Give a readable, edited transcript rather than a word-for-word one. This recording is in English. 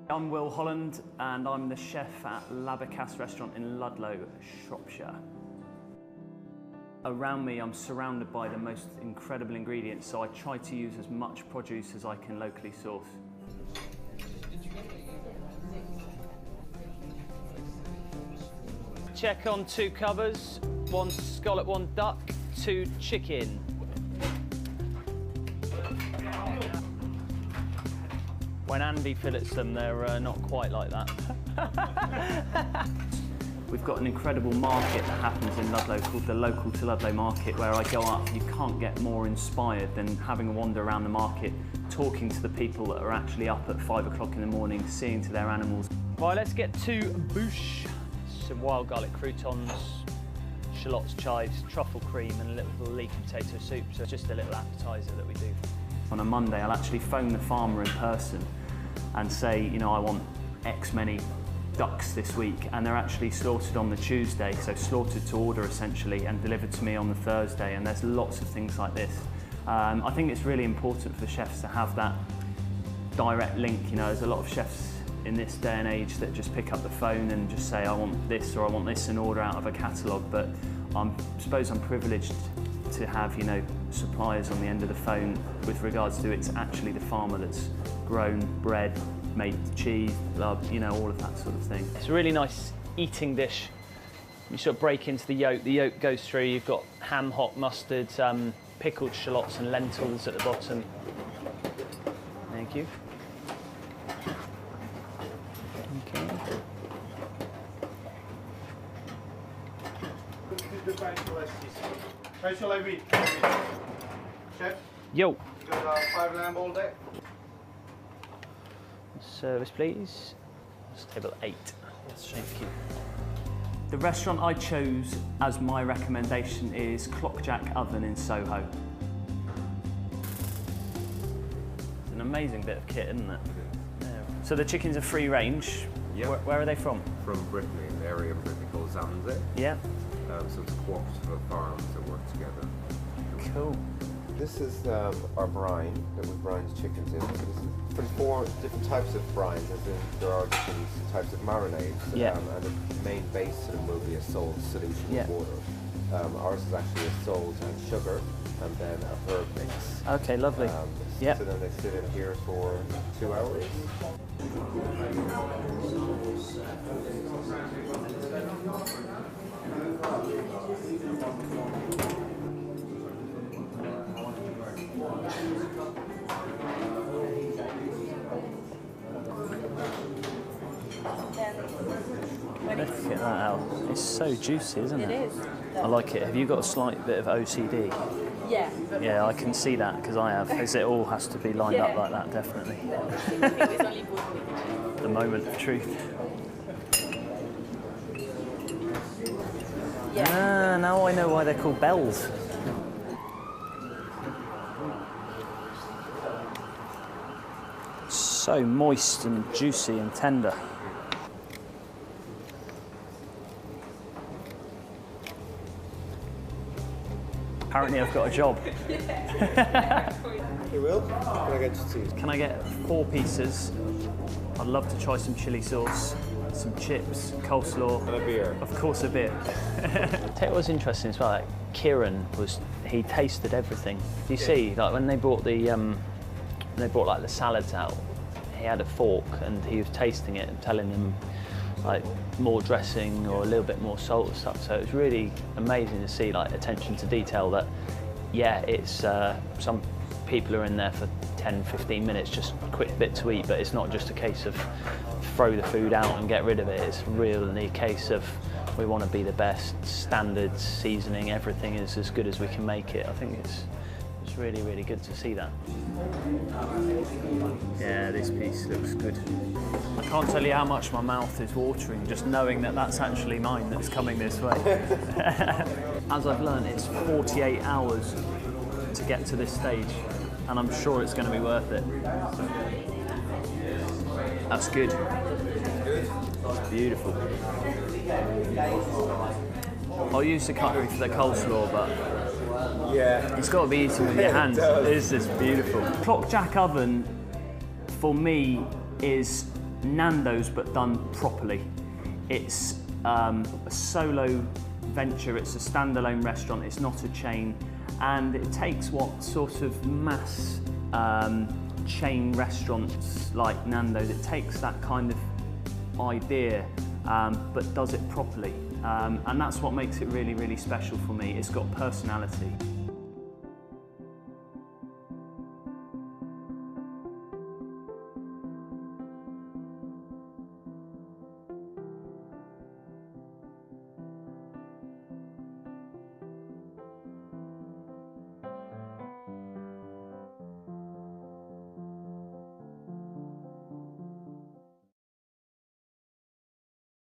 I'm Holland and I'm the chef at Bécasse restaurant in Ludlow, Shropshire. Around me I'm surrounded by the most incredible ingredients, so I try to use as much produce as I can locally source. Check on 2 covers, 1 scallop, 1 duck, 2 chicken. When Andy fillets them, they're not quite like that. We've got an incredible market that happens in Ludlow called the Local to Ludlow Market, where I go up. You can't get more inspired than having a wander around the market, talking to the people that are actually up at 5 o'clock in the morning, seeing to their animals. Right, let's get to bouche. Some wild garlic croutons, shallots, chives, truffle cream and a little leek potato soup. So just a little appetizer that we do. On a Monday, I'll actually phone the farmer in person and say, you know, I want X many ducks this week, and they're actually slaughtered on the Tuesday, so slaughtered to order essentially, and delivered to me on the Thursday, and there's lots of things like this. I think it's really important for chefs to have that direct link. You know, there's a lot of chefs in this day and age that just pick up the phone and just say, I want this or I want this, and order out of a catalogue, but I suppose I'm privileged to have, you know, suppliers on the end of the phone with regards to it's actually the farmer that's grown, bred, made cheese, love, you know, all of that sort of thing. It's a really nice eating dish. You sort of break into the yolk goes through, you've got ham, hot mustard, pickled shallots and lentils at the bottom. Thank you. Okay. How shall I read? Chef? Yo. You got 5 lamb all day? Service, please. That's table 8. Yes, thank you. The restaurant I chose as my recommendation is Clockjack Oven in Soho. It's an amazing bit of kit, isn't it? Yeah. So the chickens are free range. Yeah. Where are they from? From Brittany, an area of Brittany called Zanze. Yeah. So it's a cooperative of farms that work together. Cool. This is our brine that we brine the chickens in. So this is from 4 different types of brines, as in there are different types of marinades. Yeah. And the main base to them will be a salt solution of water. Ours is actually a salt and sugar, and then a herb mix. Okay, lovely. Yeah. So then they sit in here for 2 hours. Let's get that out. It's so juicy, isn't it? It is. I like it. Have you got a slight bit of OCD? Yeah. Yeah, I can see that because I have. Because it all has to be lined up like that, definitely. The moment of truth. Yeah. Ah, now I know why they're called bells. So moist and juicy and tender. Apparently I've got a job. You will? Can I get you 2? Can I get 4 pieces? I'd love to try some chili sauce, some chips, coleslaw. And a beer. Of course, a beer. Tell you what's interesting as well, like Ciarán he tasted everything. You see, like when they brought like the salads out, he had a fork and he was tasting it and telling them like more dressing or a little bit more salt and stuff. So it was really amazing to see like attention to detail that, yeah, it's some people are in there for 10, 15 minutes, just a quick bit to eat, but it's not just a case of throw the food out and get rid of it. It's really a case of we want to be the best, standards, seasoning, everything is as good as we can make it. I think it's really, really good to see that. Yeah, this piece looks good. I can't tell you how much my mouth is watering just knowing that that's actually mine that's coming this way. As I've learned, it's 48 hours to get to this stage, and I'm sure it's going to be worth it. That's good. It's beautiful. I'll use the cutlery for the coleslaw, but Yeah. it's got to be eaten with your hands. It does. It's just beautiful. Clockjack Oven, for me, is Nando's but done properly. It's a solo venture, it's a standalone restaurant, it's not a chain, and it takes what sort of mass chain restaurants like Nando's, it takes that kind of idea but does it properly, and that's what makes it really, really special for me. It's got personality.